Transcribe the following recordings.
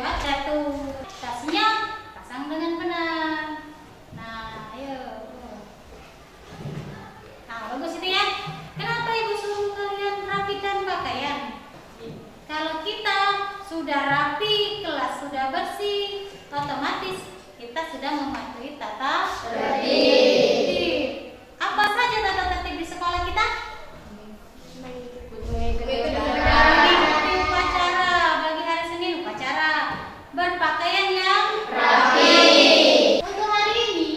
ya. Satu, tasnya pasang dengan benar. Nah, ayo. Nah, bagus itu ya. Kenapa ibu suruh kalian rapikan pakaian? Kalau kita sudah rapi, kelas sudah bersih, otomatis kita sudah mematuhi tata tertib. Apa saja tata tertib di sekolah kita? Mengikuti upacara, bagi hari Senin upacara, berpakaian yang rapi. Untuk hari ini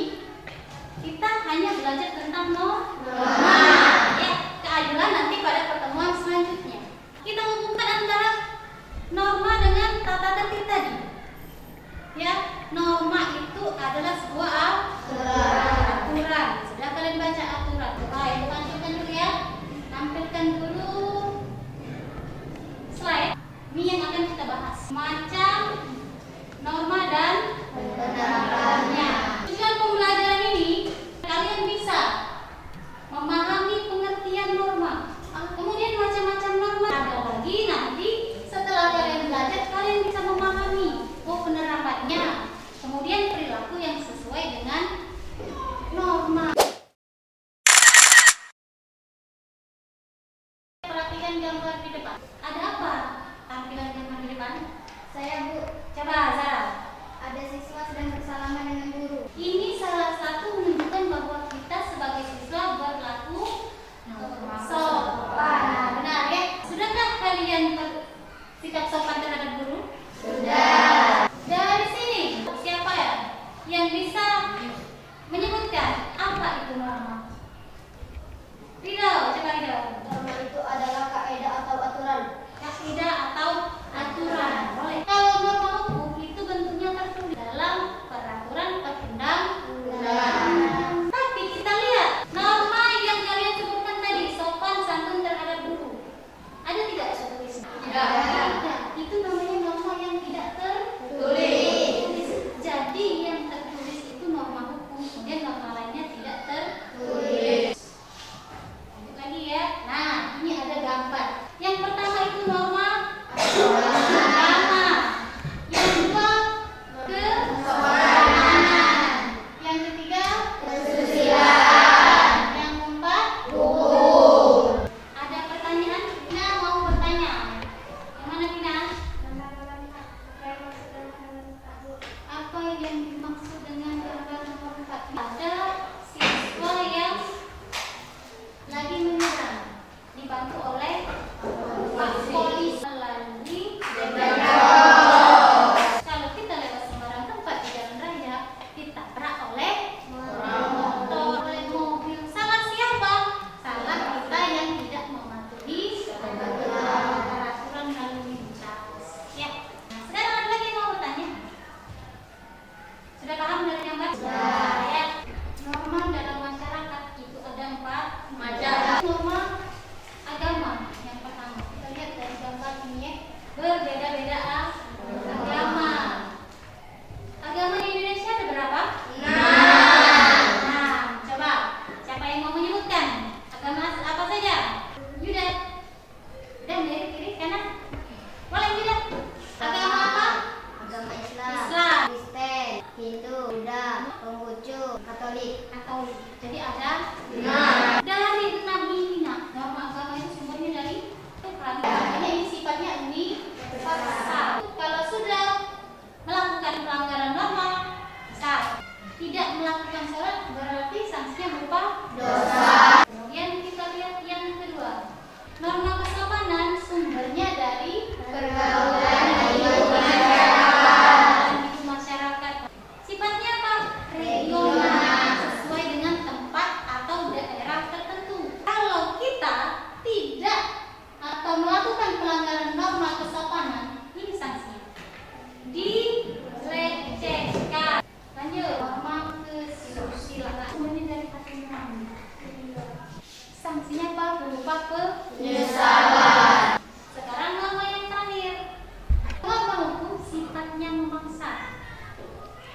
kita hanya belajar tentang norma. Ya, keadilan nanti pada pertemuan selanjutnya. Kita hubungkan antara norma dengan tata tertib tadi. Ya, norma itu adalah sebuah aturan. Sudah kalian baca aturan? Baik, tampilkan dulu ya. Tampilkan dulu slide. Ini yang akan kita bahas. Macam norma dan penerapannya. Tujuan pembelajaran ini kalian bisa memahami pengertian norma. Kemudian macam-macam norma ada lagi nanti setelah kalian belajar kalian bisa memahami penerapannya. Kemudian perilaku yang sesuai dengan norma. Perhatikan gambar di depan. Ada apa? Tampilan gambar di depan. Saya, Bu. Coba, Zara. Ada siswa sedang bersalaman dengan guru. Ini salah satu menunjukkan bahwa kita sebagai siswa berlaku sopan. Nah, benar ya? Sudahkah kalian bersikap sopan terhadap guru? Sudah. Dari sini, siapa ya yang bisa menyebutkan apa itu norma? Ridho, coba Ridho. Norma itu adalah kaidah atau aturan. Kaidah atau aturan. Boleh. Kalau norma hukum itu bentuknya tertulis dalam peraturan perundang-undangan. Tapi kita lihat norma yang kalian sebutkan tadi, sopan santun terhadap guru. Ada tidak tertulisnya? Tidak. Itu namanya norma yang tidak tertulis. Jadi yang tertulis itu norma hukum, kemudian norma lainnya tidak tertulis. Lanjut lagi ya. Nah, ini ada gambar. Yang pertama itu norma agama. Yang kedua kesopanan. Yang ketiga kesusilaan. Yang keempat hukum. Ada pertanyaan? Tina mau bertanya. Yang mana Tina? Apa yang dimaksud dengan gambar nomor 4? Ada siswa yang lagi menyerang, dibantu oleh Pak Polisi melalui kalau kita lewat sembarang tempat di jalan raya, ditabrak oleh motor, oleh mobil. Salah siapa? Salah kita yang tidak mematuhi peraturan lalu lintas. Ya. Nah, sekarang ada lagi yang mau bertanya? Sudah paham dari gambar? Sudah. Ya. Norma dalam masyarakat itu ada 4 macam. Norma agama yang pertama. Kita lihat dari gambar ini ya. Berbeda-beda agama. Agama di Indonesia ada berapa? 6. Coba, siapa yang mau menyebutkan? Agama apa saja? Yuda. Dan dari kiri kanan. Boleh Yuda. Agama apa? Agama Islam, Kristen, Hindu, Buddha, Konghucu, Katolik. Jadi ada 6. Dari 6 ini, norma agama itu sumbernya dari Quran. Makanya ini sifatnya universal. Kalau sudah melakukan pelanggaran norma, misal tidak melakukan sholat, berarti sanksinya berupa dosa. Kemudian kita lihat yang kedua, norma kesopanan sumbernya dari pergaulan hidup masyarakat. Sifatnya apa? Regional, sesuai dengan tempat atau daerah tertentu. Kalau kita tidak atau melakukan pelanggaran norma kesopanan, ini sanksinya dilecehkan. Lanjut, norma kesusilaan sumbernya dari aturan. Sanksinya apa? Berupa penyesalan. Sekarang norma yang terakhir, norma hukum sifatnya memaksa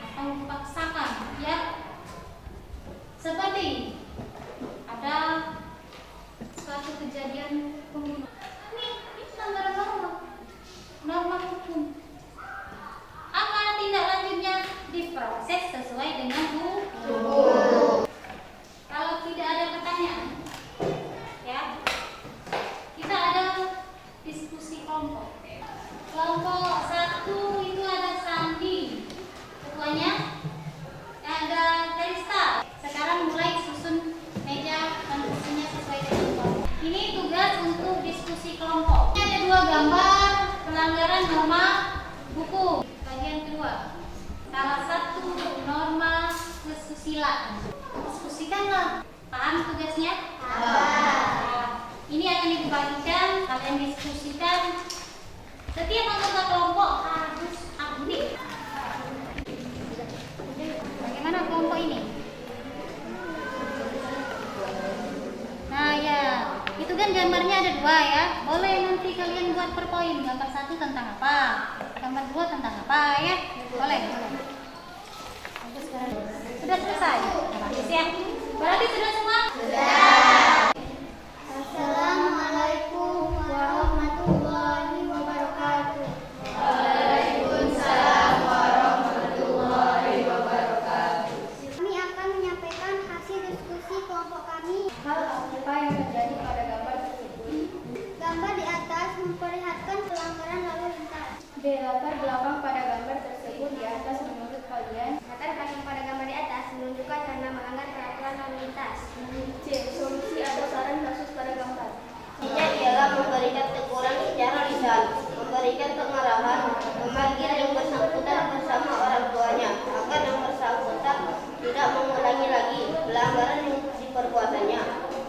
atau memaksakan, ya. Seperti ada suatu kejadian pembunuhan. Ini pelanggaran norma hukum. kedua ya. Boleh nanti kalian buat per poin. Gambar 1 tentang apa? Gambar 2 tentang apa ya? Boleh. Bagus, sudah selesai. Bagus ya. Berarti sudah semua? Sudah. Assalamualaikum warahmatullahi wabarakatuh. Kami akan menyampaikan hasil diskusi kelompok kami. Hal apa yang terjadi pada gambar tersebut? Gambar di atas memperlihatkan pelanggaran lalu lintas. B. Latar belakang pada gambar tersebut di atas menurut kalian. Latar belakang pada gambar di atas menunjukkan karena melanggar peraturan lalu lintas. C. Solusi atau saran kasus pada gambar. Intinya ialah memberikan teguran secara lisan, memberikan pengarahan, memanggil yang bersangkutan bersama orang tuanya agar yang bersangkutan tidak mengulangi lagi pelanggaran yang diperbuatannya.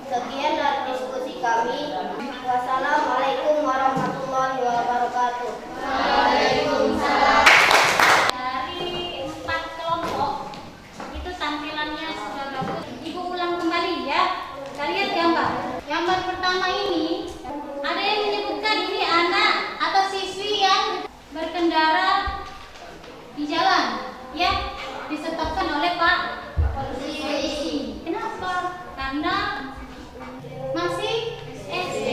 Sekian dari diskusi kami. Wassalamualaikum warahmatullahi wabarakatuh. Dari 4 kelompok itu tampilannya sudah bagus. Ibu ulang kembali ya. Kalian gambar. Gambar pertama ini ada yang menyebutkan ini anak atau siswi yang berkendara di jalan, ya, disetopkan oleh Pak polisi. Kenapa? Karena masih SD.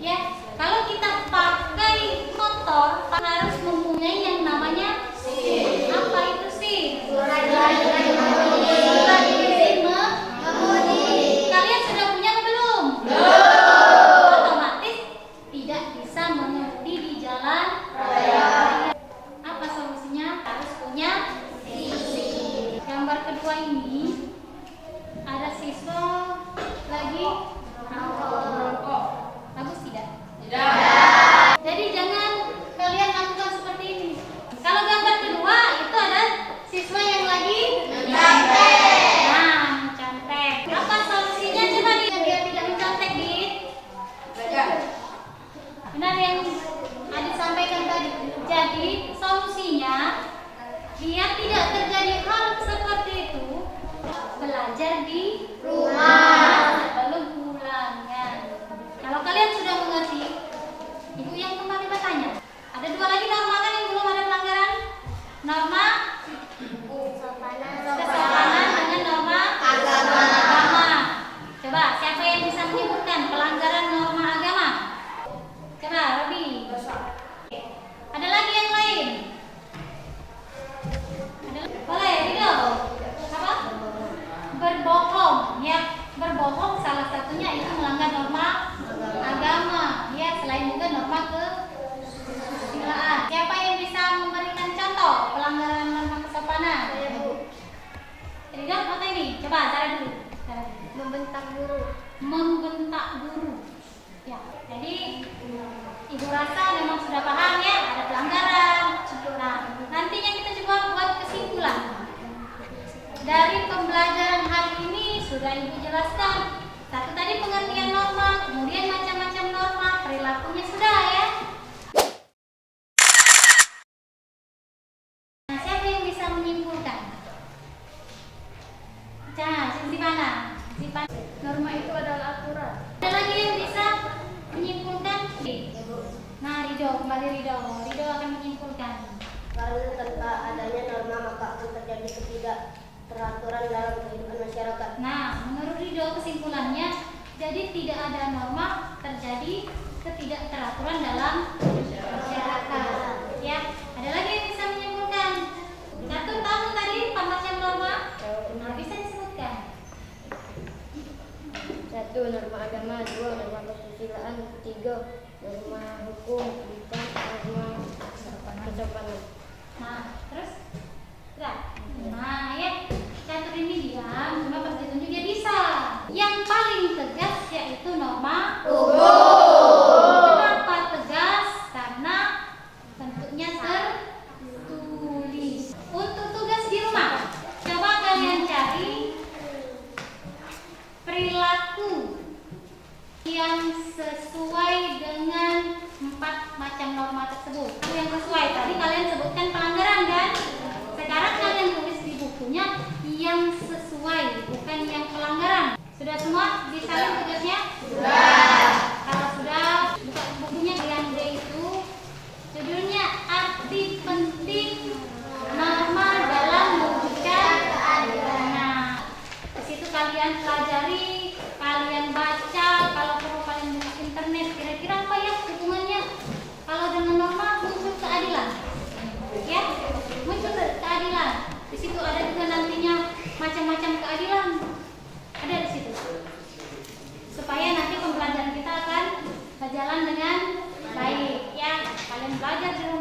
Ya, kalau kita pakai motor harus mempunyai yang namanya SIM. Apa itu SIM? Surat izin mengemudi. Kalian sudah punya atau belum? Belum. Otomatis tidak bisa mengemudi di jalan raya. Apa solusinya? Harus punya SIM. Gambar kedua ini ada siswa lagi merokok. Bagus tidak? Tidak. Jadi jangan kalian lakukan seperti ini. Kalau gambar kedua itu ada siswa yang lagi mencontek. Nah, mencontek. Apa solusinya coba biar tidak mencontek, Dit? Benar yang Adit sampaikan tadi. Jadi solusinya biar tidak terjadi hal seperti itu, belajar di rumah sebelum pulang ya. Kalau kalian sudah mengerti, ibu yang kembali bertanya. Ada 2 lagi norma kan yang belum ada pelanggaran? Norma kesopanan dengan norma agama. Coba siapa yang bisa menyebutkan pelanggaran norma agama? Coba Robi. Ada lagi yang lain? Boleh, Rido. Apa? Berbohong, ya. Berbohong salah satunya itu melanggar norma agama, ya. Selain juga norma kesusilaan. Siapa yang bisa memberikan contoh pelanggaran norma kesopanan? Rido, mana ini? Coba cara dulu. Membentak guru. Membentak guru. Ya, jadi ibu rasa memang sudah paham ya, ada pelanggaran. Nah, nantinya kita coba buat kesimpulan. Dari pembelajaran hari ini sudah ibu jelaskan. Satu tadi pengertian norma, kemudian macam-macam norma, perilakunya sudah ya. Nah, siapa yang bisa menyimpulkan? Sisi mana? Norma itu adalah aturan. Ada lagi yang bisa menyimpulkan? Nah, Rido, kembali Rido. Rido akan menyimpulkan. Karena tanpa adanya norma maka akan terjadi ketidakteraturan dalam kehidupan masyarakat. Nah, menurut Rido kesimpulannya, jadi tidak ada norma, terjadi ketidakteraturan dalam masyarakat. Ya, ada lagi yang bisa menyimpulkan? Satu tahu tadi macam norma? Nah, bisa disebutkan. 1. Norma agama. 2. Norma kesusilaan. 3. Norma hukum. 4. Norma kesopanan. Nah, terus? Enggak. Nah, ya. Catur ini diam, cuma pas ditunjuk dia bisa. Yang paling tegas yaitu norma hukum. Kenapa tegas? Karena bentuknya tertulis. Untuk tugas di rumah, coba kalian cari perilaku yang sesuai dengan 4 macam norma tersebut. Yang sesuai tadi kalian sebutkan pelanggaran kan? Sekarang kalian tulis di bukunya yang sesuai, bukan yang pelanggaran. Sudah semua disalin tugasnya? Sudah. Kalau sudah berjalan dengan baik. Ya, kalian belajar di rumah.